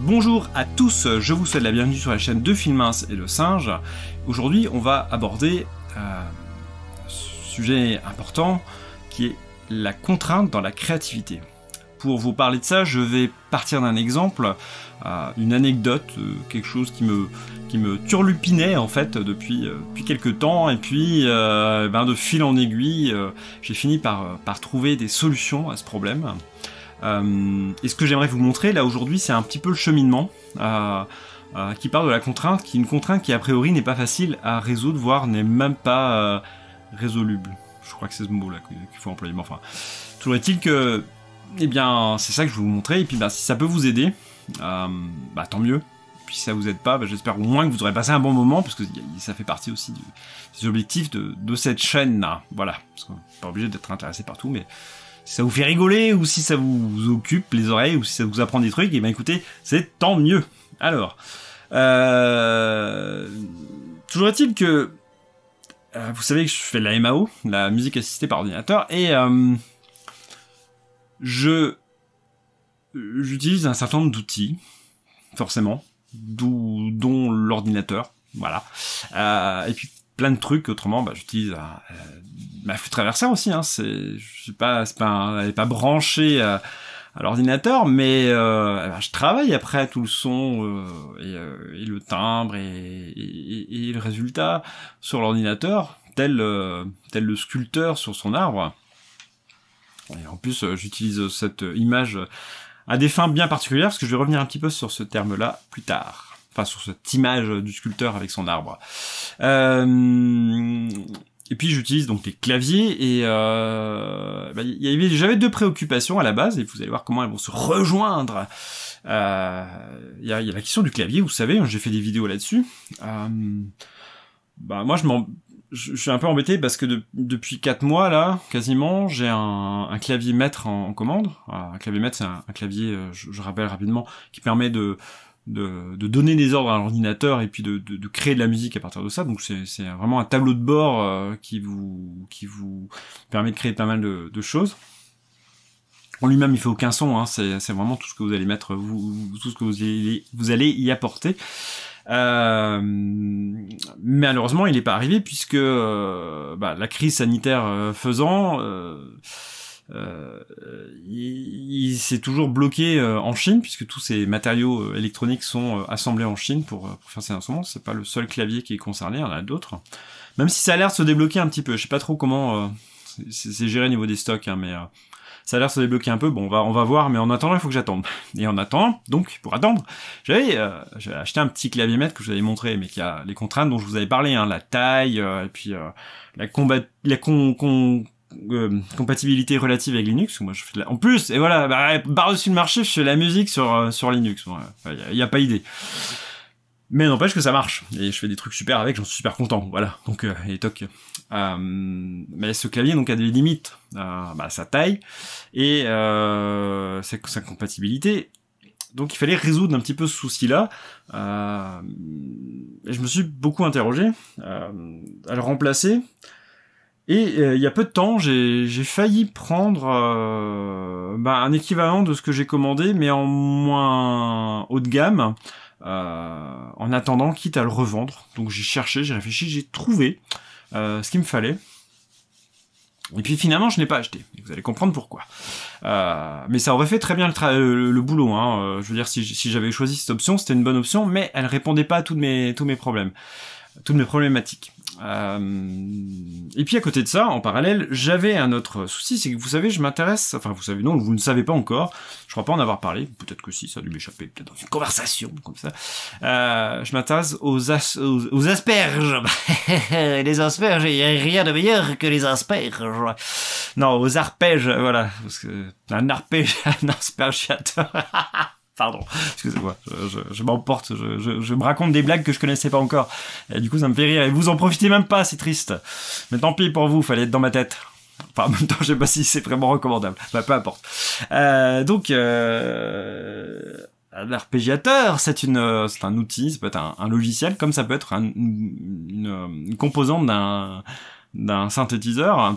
Bonjour à tous, je vous souhaite la bienvenue sur la chaîne de Filmince et le Singe. Aujourd'hui, on va aborder un sujet important qui est la contrainte dans la créativité. Pour vous parler de ça, je vais partir d'un exemple, une anecdote, quelque chose qui me turlupinait en fait depuis quelques temps, et puis de fil en aiguille, j'ai fini par trouver des solutions à ce problème. Et ce que j'aimerais vous montrer là aujourd'hui, c'est un petit peu le cheminement qui part de la contrainte, qui est une contrainte qui a priori n'est pas facile à résoudre, voire n'est même pas résoluble. Je crois que c'est ce mot-là qu'il faut employer, mais enfin, toujours est-il que, eh bien, c'est ça que je vais vous montrer, et puis si ça peut vous aider, tant mieux. Puis si ça vous aide pas, j'espère au moins que vous aurez passé un bon moment, parce que ça fait partie aussi des objectifs de cette chaîne-là. Voilà, parce qu'on n'est pas obligé d'être intéressé partout, mais si ça vous fait rigoler, ou si ça vous occupe les oreilles, ou si ça vous apprend des trucs, et bien écoutez, c'est tant mieux. Alors, toujours est-il que, vous savez que je fais de la MAO, la musique assistée par ordinateur, et j'utilise un certain nombre d'outils, forcément, dont l'ordinateur, voilà, et puis plein de trucs. Autrement, j'utilise ma flûte traversière aussi, hein, elle n'est pas branchée à l'ordinateur, mais je travaille après tout le son et le timbre et le résultat sur l'ordinateur, tel le sculpteur sur son arbre. Et en plus, j'utilise cette image à des fins bien particulières, parce que je vais revenir un petit peu sur ce terme-là plus tard. Enfin, sur cette image du sculpteur avec son arbre. Et puis j'utilise donc les claviers, et j'avais deux préoccupations à la base, et vous allez voir comment elles vont se rejoindre. Il y a la question du clavier, vous savez, j'ai fait des vidéos là-dessus. Moi je suis un peu embêté parce que depuis 4 mois là, quasiment, j'ai un clavier maître en commande. Un clavier maître, c'est un clavier, je rappelle rapidement, qui permet de donner des ordres à l'ordinateur et puis de créer de la musique à partir de ça. Donc c'est vraiment un tableau de bord qui vous permet de créer pas mal de choses. En lui-même, il fait aucun son, hein, c'est vraiment tout ce que vous allez mettre, tout ce que vous allez y apporter. Malheureusement, il n'est pas arrivé puisque la crise sanitaire faisant, il s'est toujours bloqué en Chine, puisque tous ces matériaux électroniques sont assemblés en Chine pour faire ces instruments. C'est pas le seul clavier qui est concerné, il y en a d'autres. Même si ça a l'air de se débloquer un petit peu, je sais pas trop comment c'est géré au niveau des stocks, hein, mais ça a l'air de se débloquer un peu. Bon, on va voir, mais en attendant, il faut que j'attende. Et en attendant, donc, pour attendre, j'avais acheté un petit clavier maître que je vous avais montré, mais qui a les contraintes dont je vous avais parlé, hein, la taille, et puis la compatibilité relative avec Linux. Moi, je fais en plus, et voilà, par-dessus le marché, je fais la musique sur Linux. Il y a pas idée. Mais n'empêche que ça marche, et je fais des trucs super avec, j'en suis super content, voilà, donc, et toc. Mais ce clavier, donc, a des limites, sa taille, et sa compatibilité, donc il fallait résoudre un petit peu ce souci-là, et je me suis beaucoup interrogé à le remplacer, et il y a peu de temps, j'ai failli prendre un équivalent de ce que j'ai commandé, mais en moins haut de gamme, en attendant, quitte à le revendre. Donc j'ai cherché, j'ai réfléchi, j'ai trouvé ce qu'il me fallait. Et puis finalement, je n'ai pas acheté. Et vous allez comprendre pourquoi. Mais ça aurait fait très bien le boulot. Hein. Je veux dire, si j'avais choisi cette option, c'était une bonne option, mais elle répondait pas à tous mes problèmes, toutes mes problématiques. Et puis à côté de ça, en parallèle, j'avais un autre souci, c'est que vous savez, je m'intéresse, enfin vous savez, non, vous ne savez pas encore, je crois pas en avoir parlé, peut-être que si, ça a dû m'échapper, peut-être dans une conversation, comme ça, je m'intéresse aux asperges. Les asperges, il n'y a rien de meilleur que les asperges. Non, aux arpèges, voilà, parce que un aspergiateur. Pardon, excusez-moi, je m'emporte, je me raconte des blagues que je connaissais pas encore. Et du coup, ça me fait rire. Et vous en profitez même pas, c'est triste. Mais tant pis pour vous, fallait être dans ma tête. Enfin, en même temps, je sais pas si c'est vraiment recommandable. Peu importe. Donc, l'arpégiateur, c'est un outil, ça peut être un logiciel, comme ça peut être une composante d'un synthétiseur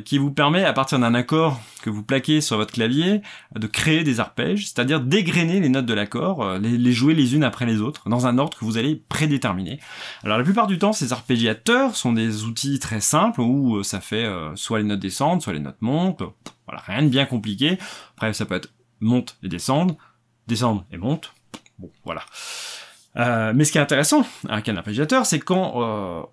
qui vous permet, à partir d'un accord que vous plaquez sur votre clavier, de créer des arpèges, c'est-à-dire dégrainer les notes de l'accord, les jouer les unes après les autres, dans un ordre que vous allez prédéterminer. Alors la plupart du temps, ces arpégiateurs sont des outils très simples où ça fait soit les notes descendent, soit les notes montent, voilà, rien de bien compliqué. Après, ça peut être monte et descendre et monte, bon, voilà. Mais ce qui est intéressant avec un arpégiateur, c'est quand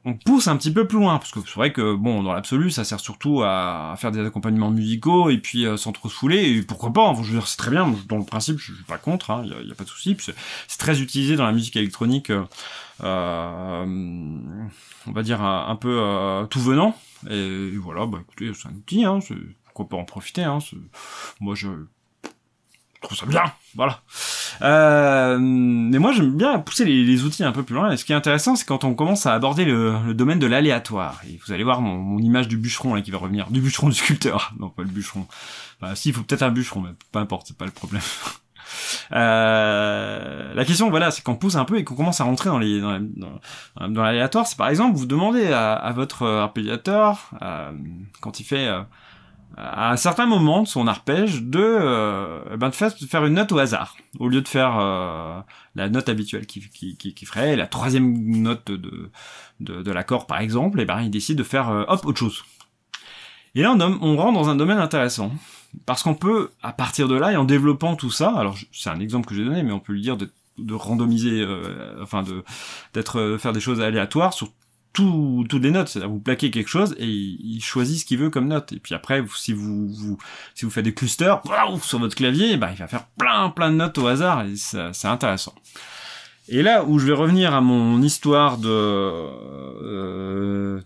on pousse un petit peu plus loin, parce que c'est vrai que bon, dans l'absolu, ça sert surtout à faire des accompagnements musicaux et puis sans trop se fouler. Et pourquoi pas, hein, je veux dire, c'est très bien. Dans le principe, je suis pas contre, hein, y a pas de souci. C'est très utilisé dans la musique électronique, on va dire un peu tout venant. Et voilà, bah écoutez, c'est un outil, hein, pourquoi pas en profiter. Hein, moi, je trouve ça bien, voilà. Mais moi j'aime bien pousser les outils un peu plus loin, et ce qui est intéressant c'est quand on commence à aborder le domaine de l'aléatoire, et vous allez voir mon image du bûcheron là qui va revenir, du bûcheron du sculpteur, non pas le bûcheron, bah si, il faut peut-être un bûcheron, mais peu importe, c'est pas le problème. La question, voilà, c'est qu'on pousse un peu et qu'on commence à rentrer dans l'aléatoire. C'est par exemple, vous demandez à votre arpégiateur, quand il fait à un certain moment de son arpège de faire une note au hasard, au lieu de faire la note habituelle qui ferait la troisième note de l'accord par exemple, et ben il décide de faire autre chose. Et là on rentre dans un domaine intéressant, parce qu'on peut, à partir de là, et en développant tout ça, alors c'est un exemple que j'ai donné, mais on peut lui dire de randomiser, faire des choses aléatoires sur toutes les notes, c'est-à-dire vous plaquez quelque chose et il choisit ce qu'il veut comme note. Et puis après, si vous faites des clusters sur votre clavier, bah il va faire plein de notes au hasard, et c'est intéressant. Et là où je vais revenir à mon histoire de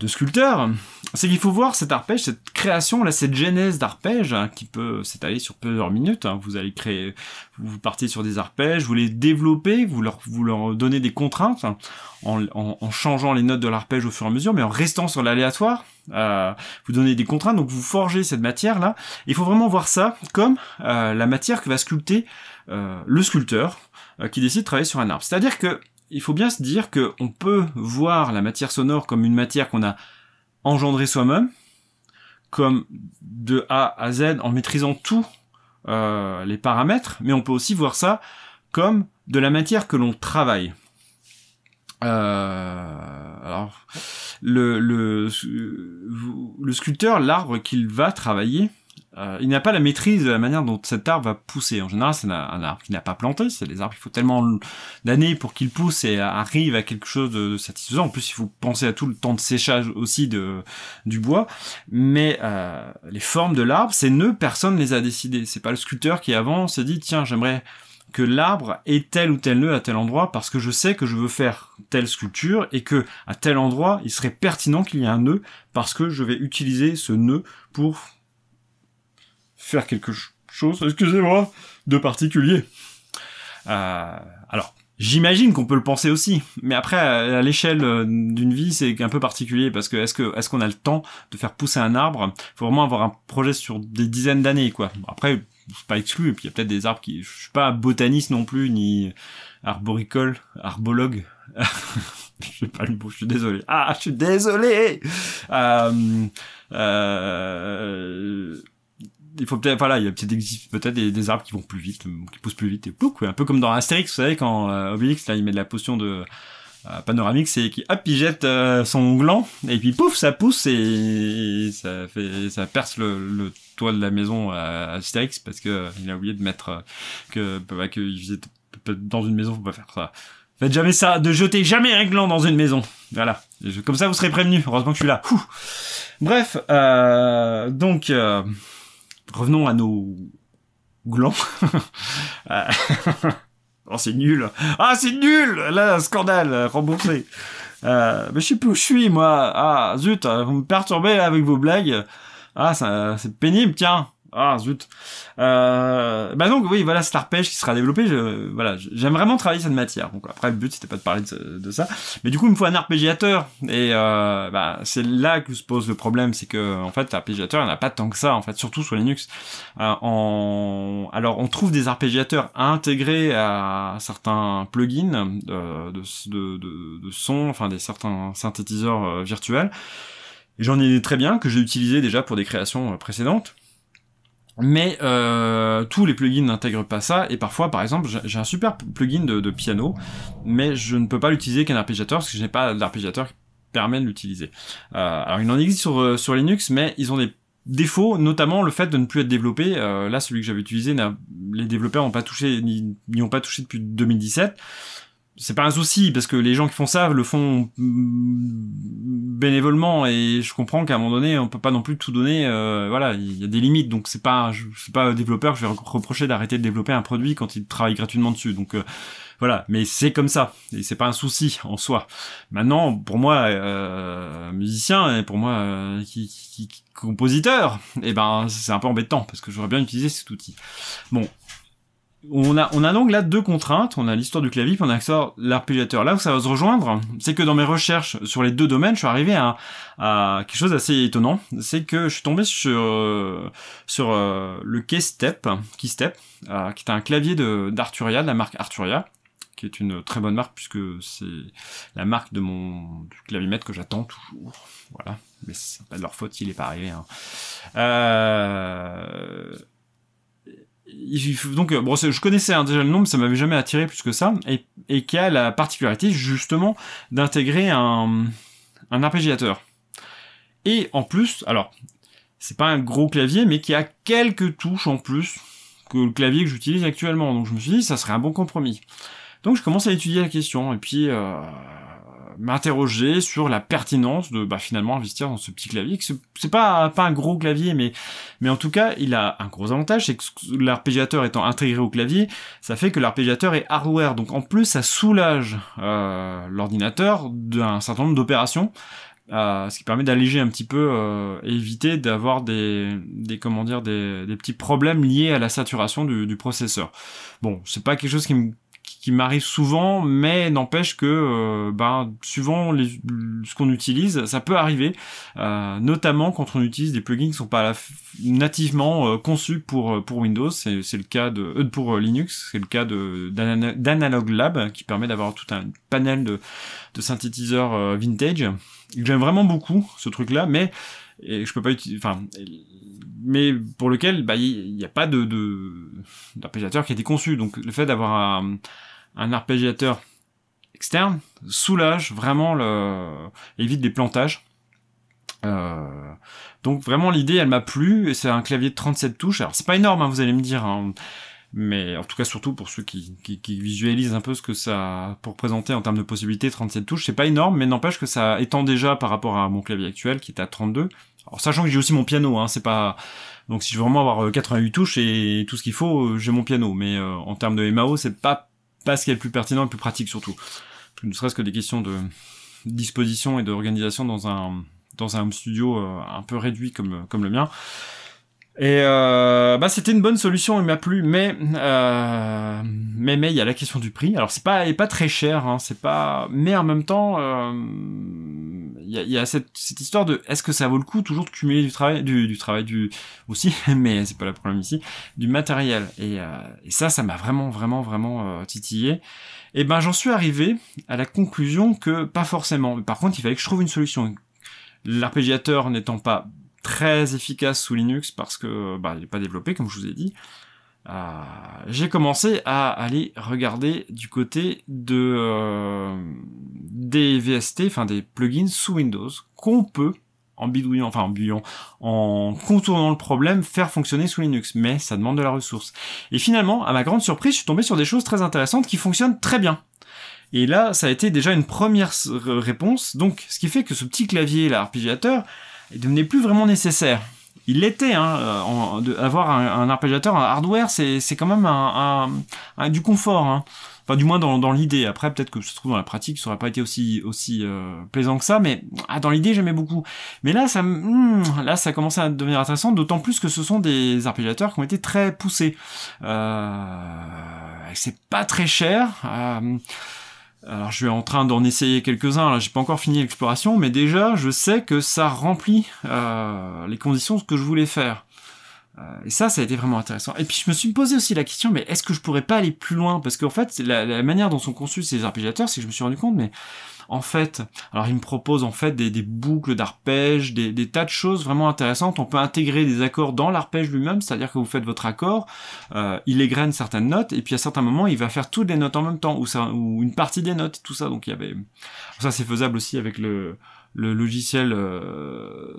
sculpteur, c'est qu'il faut voir cet arpège, cette création, là, cette genèse d'arpège, hein, qui peut s'étaler sur plusieurs minutes. Hein. Vous allez créer, vous partez sur des arpèges, vous les développez, vous leur donnez des contraintes, hein, en changeant les notes de l'arpège au fur et à mesure, mais en restant sur l'aléatoire. Vous donnez des contraintes, donc vous forgez cette matière-là. Il faut vraiment voir ça comme la matière que va sculpter le sculpteur, qui décide de travailler sur un arbre. C'est-à-dire que il faut bien se dire que on peut voir la matière sonore comme une matière qu'on a engendrée soi-même, comme de A à Z en maîtrisant tous les paramètres, mais on peut aussi voir ça comme de la matière que l'on travaille. Alors, le sculpteur, l'arbre qu'il va travailler, il n'a pas la maîtrise de la manière dont cet arbre va pousser. En général, c'est un arbre qu'il n'a pas planté. C'est des arbres, il faut tellement d'années pour qu'ils poussent et arrivent à quelque chose de satisfaisant. En plus, il faut penser à tout le temps de séchage aussi du bois. Mais les formes de l'arbre, ces nœuds, personne ne les a décidés. C'est pas le sculpteur qui avant s'est dit, tiens, j'aimerais que l'arbre ait tel ou tel nœud à tel endroit parce que je sais que je veux faire telle sculpture et que à tel endroit, il serait pertinent qu'il y ait un nœud parce que je vais utiliser ce nœud pour faire quelque chose, excusez-moi, de particulier. Alors, j'imagine qu'on peut le penser aussi, mais après, à l'échelle d'une vie, c'est un peu particulier, parce que est-ce qu'on a le temps de faire pousser un arbre? Faut vraiment avoir un projet sur des dizaines d'années, quoi. Après, c'est pas exclu, et puis il y a peut-être des arbres je suis pas botaniste non plus, ni arbologue. Je sais pas le mot, je suis désolé. Ah, je suis désolé! Il faut peut-être, voilà, il y a peut-être des arbres qui vont plus vite, qui poussent plus vite, et pouf, un peu comme dans Astérix, vous savez, quand Obélix, là, il met de la potion de Panoramix, et il jette son gland, et puis pouf, ça pousse, et ça perce le toit de la maison à Astérix, parce que il a oublié de mettre que dans une maison, faut pas faire ça. Faites jamais ça, de jeter jamais un gland dans une maison. Voilà. Comme ça, vous serez prévenus. Heureusement que je suis là. Bref, donc, revenons à nos glands. Oh, c'est nul. Ah, c'est nul. Là, scandale, remboursé. Mais je sais plus où je suis, moi. Ah, zut, vous me perturbez avec vos blagues. Ah, c'est pénible, tiens. Ah, zut. Donc, oui, voilà, cet arpège qui sera développé, j'aime vraiment travailler cette matière. Donc, après, le but, c'était pas de parler de ça. Mais du coup, il me faut un arpégiateur. Et, c'est là que se pose le problème. C'est que, en fait, l'arpégiateur, il n'y en a pas tant que ça, en fait, surtout sur Linux. Alors, on trouve des arpégiateurs intégrés à certains plugins de son, enfin, certains synthétiseurs virtuels. Et j'en ai des très bien que j'ai utilisé déjà pour des créations précédentes. Mais tous les plugins n'intègrent pas ça, et parfois, par exemple, j'ai un super plugin de piano, mais je ne peux pas l'utiliser qu'un arpégiateur, parce que je n'ai pas d'arpégiateur qui permet de l'utiliser. Alors il en existe sur Linux, mais ils ont des défauts, notamment le fait de ne plus être développé. Là, celui que j'avais utilisé, les développeurs n'y ont pas touché depuis 2017. C'est pas un souci, parce que les gens qui font ça le font bénévolement, et je comprends qu'à un moment donné on peut pas non plus tout donner, voilà, il y a des limites, donc c'est pas au développeur que je vais reprocher d'arrêter de développer un produit quand il travaille gratuitement dessus, donc voilà, mais c'est comme ça, et c'est pas un souci en soi. Maintenant, pour moi, musicien, et pour moi, compositeur, et ben c'est un peu embêtant, parce que j'aurais bien utilisé cet outil. Bon. On a donc là deux contraintes, on a l'histoire du clavier, puis on a l'arpégiateur. Là où ça va se rejoindre, c'est que dans mes recherches sur les deux domaines, je suis arrivé à quelque chose d'assez étonnant. C'est que je suis tombé sur le Keystep, qui est un clavier d'Arturia, de la marque Arturia, qui est une très bonne marque, puisque c'est la marque du clavimètre que j'attends toujours. Voilà, mais c'est pas de leur faute s'il est pas arrivé. Donc bon, je connaissais déjà le nom, mais ça m'avait jamais attiré plus que ça, et qui a la particularité justement d'intégrer un arpégiateur. Et en plus, alors c'est pas un gros clavier, mais qui a quelques touches en plus que le clavier que j'utilise actuellement. Donc je me suis dit ça serait un bon compromis. Donc je commence à étudier la question, et puis m'interroger sur la pertinence de finalement investir dans ce petit clavier. C'est pas un gros clavier, mais en tout cas il a un gros avantage, c'est que l'arpégiateur étant intégré au clavier, ça fait que l'arpégiateur est hardware, donc en plus ça soulage l'ordinateur d'un certain nombre d'opérations, ce qui permet d'alléger un petit peu et éviter d'avoir des petits problèmes liés à la saturation du processeur. Bon, c'est pas quelque chose qui m'arrive souvent, mais n'empêche que suivant ce qu'on utilise, ça peut arriver, notamment quand on utilise des plugins qui sont pas nativement conçus pour Windows. C'est le cas pour Linux, c'est le cas d'Analog Lab, qui permet d'avoir tout un panel de synthétiseurs vintage. J'aime vraiment beaucoup ce truc-là, mais je peux pas utiliser, mais pour lequel il n'y a pas d'arpégiateur qui a été conçu. Donc le fait d'avoir un arpégiateur externe soulage vraiment évite des plantages. Donc vraiment l'idée elle m'a plu, et c'est un clavier de 37 touches. Alors c'est pas énorme, vous allez me dire, mais en tout cas surtout pour ceux qui visualisent un peu ce que ça pour présenter en termes de possibilités. 37 touches, c'est pas énorme, mais n'empêche que ça étend déjà par rapport à mon clavier actuel qui est à 32. Alors sachant que j'ai aussi mon piano, c'est pas, donc si je veux vraiment avoir 88 touches et tout ce qu'il faut, j'ai mon piano, mais en termes de MAO c'est pas ce qui est le plus pertinent et le plus pratique, surtout ne serait-ce que des questions de disposition et d'organisation dans un home studio un peu réduit comme le mien. Et c'était une bonne solution, il m'a plu, mais il y a la question du prix. Alors c'est pas très cher, c'est pas, mais en même temps il y a cette histoire de est-ce que ça vaut le coup toujours de cumuler du travail aussi, mais c'est pas le problème ici, du matériel, et ça m'a vraiment titillé. Et j'en suis arrivé à la conclusion que pas forcément. Par contre, il fallait que je trouve une solution. L'arpégiateur n'étant pas très efficace sous Linux parce que il n'est pas développé, comme je vous ai dit, j'ai commencé à aller regarder du côté des VST, des plugins sous Windows qu'on peut, en contournant le problème, faire fonctionner sous Linux, mais ça demande de la ressource. Et finalement, à ma grande surprise, je suis tombé sur des choses très intéressantes qui fonctionnent très bien. Et là, ça a été déjà une première réponse, donc ce qui fait que ce petit clavier, l'arpégiateur, il devenait plus vraiment nécessaire. Il l'était, avoir un arpégiateur, un hardware, c'est quand même du confort, Enfin, du moins dans l'idée. Après, peut-être que ça se trouve dans la pratique, ça aurait pas été aussi plaisant que ça, mais dans l'idée, j'aimais beaucoup. Mais là, ça commençait à devenir intéressant, d'autant plus que ce sont des arpégiateurs qui ont été très poussés. C'est pas très cher. Alors je suis en train d'en essayer quelques-uns, là j'ai pas encore fini l'exploration, mais déjà je sais que ça remplit les conditions de ce que je voulais faire. Et ça a été vraiment intéressant. Et puis je me suis posé aussi la question, mais est-ce que je pourrais pas aller plus loin? Parce qu'en fait, la manière dont sont conçus ces arpégiateurs, c'est que je me suis rendu compte, mais en fait, alors ils me proposent en fait des boucles d'arpèges, des tas de choses vraiment intéressantes. On peut intégrer des accords dans l'arpège lui-même, c'est-à-dire que vous faites votre accord, il égrène certaines notes, et puis à certains moments, il va faire toutes les notes en même temps, ou une partie des notes, tout ça. Donc il y avait ça, c'est faisable aussi avec le logiciel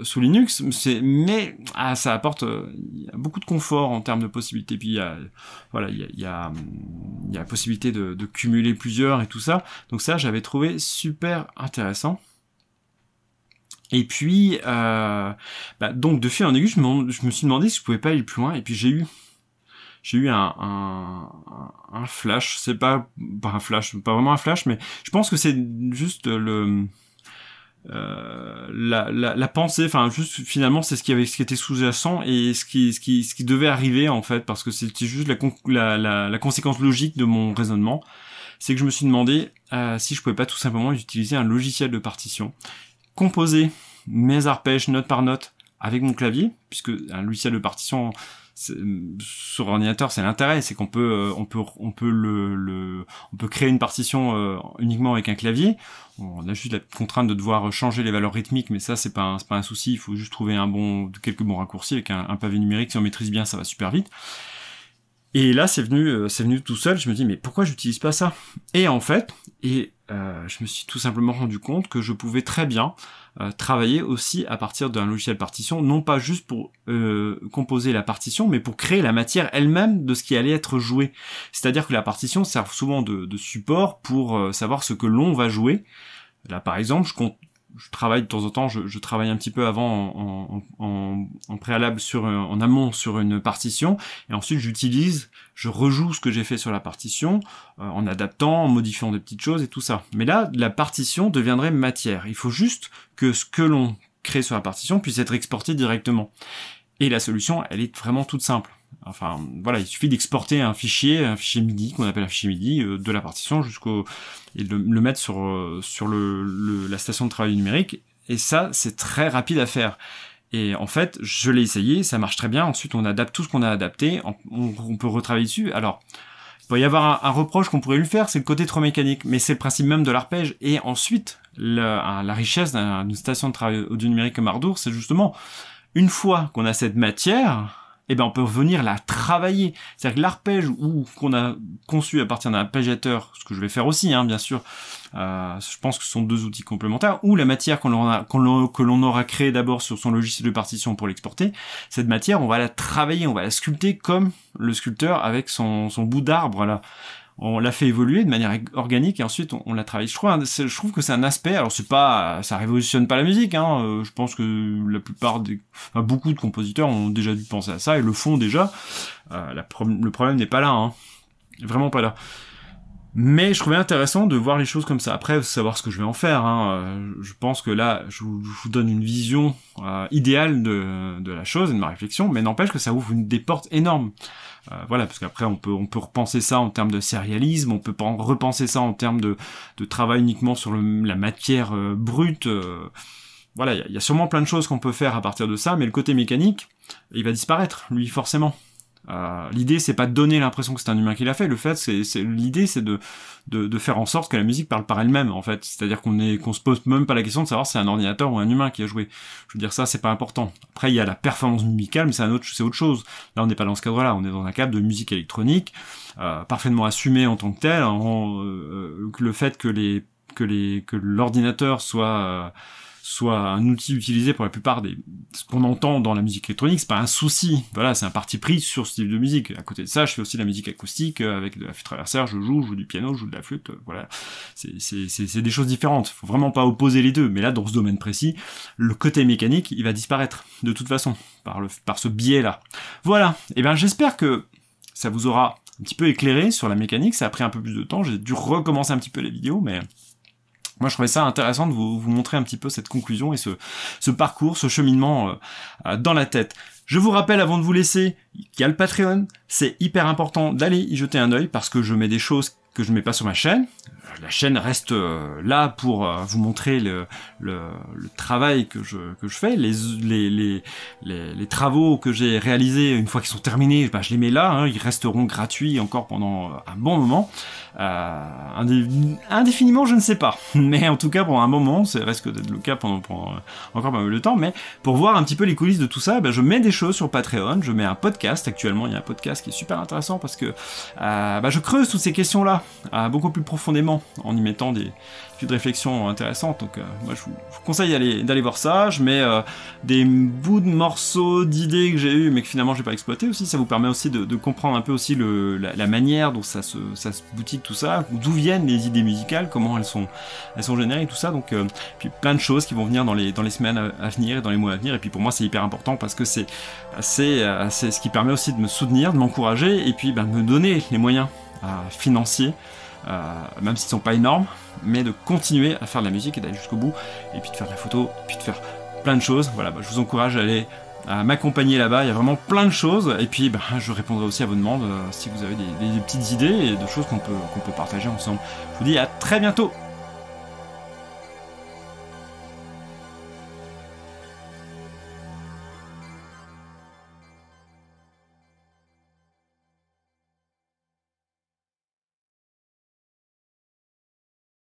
sous Linux, mais ça apporte beaucoup de confort en termes de possibilités. Puis il y a la possibilité de cumuler plusieurs et tout ça. Donc ça, j'avais trouvé super intéressant. Et puis donc de fil en aiguille, je me suis demandé si je pouvais pas aller plus loin. Et puis j'ai eu un flash. C'est pas un flash, pas vraiment un flash, mais je pense que c'est juste la pensée, enfin juste finalement c'est ce qui était sous-jacent et ce qui devait arriver en fait, parce que c'était juste la conséquence logique de mon raisonnement. C'est que je me suis demandé si je pouvais pas tout simplement utiliser un logiciel de partition, composer mes arpèges note par note avec mon clavier, puisque un logiciel de partition sur ordinateur, c'est l'intérêt, c'est qu'on peut créer une partition uniquement avec un clavier. On a juste la contrainte de devoir changer les valeurs rythmiques, mais ça c'est pas un souci. Il faut juste trouver quelques bons raccourcis avec un pavé numérique. Si on maîtrise bien, ça va super vite. Et là, c'est venu tout seul. Je me dis, mais pourquoi j'utilise pas ça? Et en fait, je me suis tout simplement rendu compte que je pouvais très bien travailler aussi à partir d'un logiciel partition, non pas juste pour composer la partition, mais pour créer la matière elle-même de ce qui allait être joué. C'est-à-dire que la partition sert souvent de support pour savoir ce que l'on va jouer. Là, par exemple, je travaille de temps en temps, je travaille un petit peu avant en préalable en amont sur une partition, et ensuite je rejoue ce que j'ai fait sur la partition, en adaptant, en modifiant des petites choses et tout ça. Mais là, la partition deviendrait matière. Il faut juste que ce que l'on crée sur la partition puisse être exporté directement. Et la solution, elle est vraiment toute simple. Enfin, voilà, il suffit d'exporter un fichier MIDI, qu'on appelle un fichier MIDI, de la partition et de le mettre sur la station de travail numérique. Et ça, c'est très rapide à faire. Et en fait, je l'ai essayé, ça marche très bien. Ensuite, on adapte tout ce qu'on a adapté, on peut retravailler dessus. Alors, il peut y avoir un reproche qu'on pourrait lui faire, c'est le côté trop mécanique, mais c'est le principe même de l'arpège. Et ensuite, la richesse d'une station de travail audio numérique comme Ardour, c'est justement, une fois qu'on a cette matière, on peut venir la travailler. C'est-à-dire que l'arpège qu'on a conçu à partir d'un arpégiateur, ce que je vais faire aussi, bien sûr, je pense que ce sont deux outils complémentaires, ou la matière que l'on aura créée d'abord sur son logiciel de partition pour l'exporter, cette matière, on va la travailler, on va la sculpter comme le sculpteur avec son bout d'arbre, là. On l'a fait évoluer de manière organique et ensuite on l'a travaillé. Je trouve que c'est un aspect. Alors ça révolutionne pas la musique. Je pense que beaucoup de compositeurs ont déjà dû penser à ça et le font déjà. Le problème n'est pas là, vraiment pas là. Mais je trouvais intéressant de voir les choses comme ça. Après, savoir ce que je vais en faire. Je pense que là, je vous donne une vision idéale de la chose et de ma réflexion, mais n'empêche que ça ouvre des portes énormes. Voilà, parce qu'après on peut repenser ça en termes de sérialisme, on peut repenser ça en termes de travail uniquement sur la matière brute. Voilà, il y a sûrement plein de choses qu'on peut faire à partir de ça, mais le côté mécanique, il va disparaître, lui, forcément. L'idée c'est pas de donner l'impression que c'est un humain qui l'a fait, l'idée c'est de faire en sorte que la musique parle par elle-même, en fait. C'est-à-dire qu'on se pose même pas la question de savoir si c'est un ordinateur ou un humain qui a joué. Je veux dire, ça c'est pas important. Après il y a la performance musicale, mais c'est autre chose. Là on n'est pas dans ce cadre-là, on est dans un cadre de musique électronique, parfaitement assumé en tant que tel, le fait que l'ordinateur soit un outil utilisé pour la plupart ce qu'on entend dans la musique électronique, c'est pas un souci. Voilà, c'est un parti pris sur ce type de musique. À côté de ça, je fais aussi de la musique acoustique, avec de la flûte traversière, je joue du piano, je joue de la flûte, voilà. C'est des choses différentes. Faut vraiment pas opposer les deux. Mais là, dans ce domaine précis, le côté mécanique, il va disparaître, de toute façon, par ce biais-là. Voilà. Et j'espère que ça vous aura un petit peu éclairé sur la mécanique. Ça a pris un peu plus de temps. J'ai dû recommencer un petit peu les vidéos, mais moi, je trouvais ça intéressant de vous montrer un petit peu cette conclusion et ce parcours, ce cheminement dans la tête. Je vous rappelle, avant de vous laisser, qu'il y a le Patreon. C'est hyper important d'aller y jeter un œil parce que je mets des choses que je mets pas sur ma chaîne. La chaîne reste là pour vous montrer le travail que je fais, les travaux que j'ai réalisés une fois qu'ils sont terminés, bah, je les mets là, hein, ils resteront gratuits encore pendant un bon moment. Indéfiniment, je ne sais pas, mais en tout cas pour un moment, ça risque d'être le cas pendant encore pas mal de temps. Mais pour voir un petit peu les coulisses de tout ça, bah, je mets des choses sur Patreon, je mets un podcast. Actuellement, il y a un podcast qui est super intéressant parce que bah, je creuse toutes ces questions-là beaucoup plus profondément en y mettant des de réflexion intéressantes. Donc moi je vous conseille d'aller voir ça. Je mets des bouts de morceaux d'idées que j'ai eu mais que finalement j'ai pas exploité aussi. Ça vous permet aussi de comprendre un peu aussi la manière dont ça se boutique tout ça, d'où viennent les idées musicales, comment elles sont générées, tout ça. Donc puis plein de choses qui vont venir dans les semaines à venir et dans les mois à venir. Et puis pour moi c'est hyper important parce que c'est ce qui permet aussi de me soutenir, de m'encourager et puis de me donner les moyens financiers, même s'ils sont pas énormes, mais de continuer à faire de la musique et d'aller jusqu'au bout, et puis de faire de la photo, et puis de faire plein de choses. Voilà, je vous encourage à aller m'accompagner là-bas, il y a vraiment plein de choses, et puis je répondrai aussi à vos demandes si vous avez des petites idées et de choses qu'on peut partager ensemble. Je vous dis à très bientôt.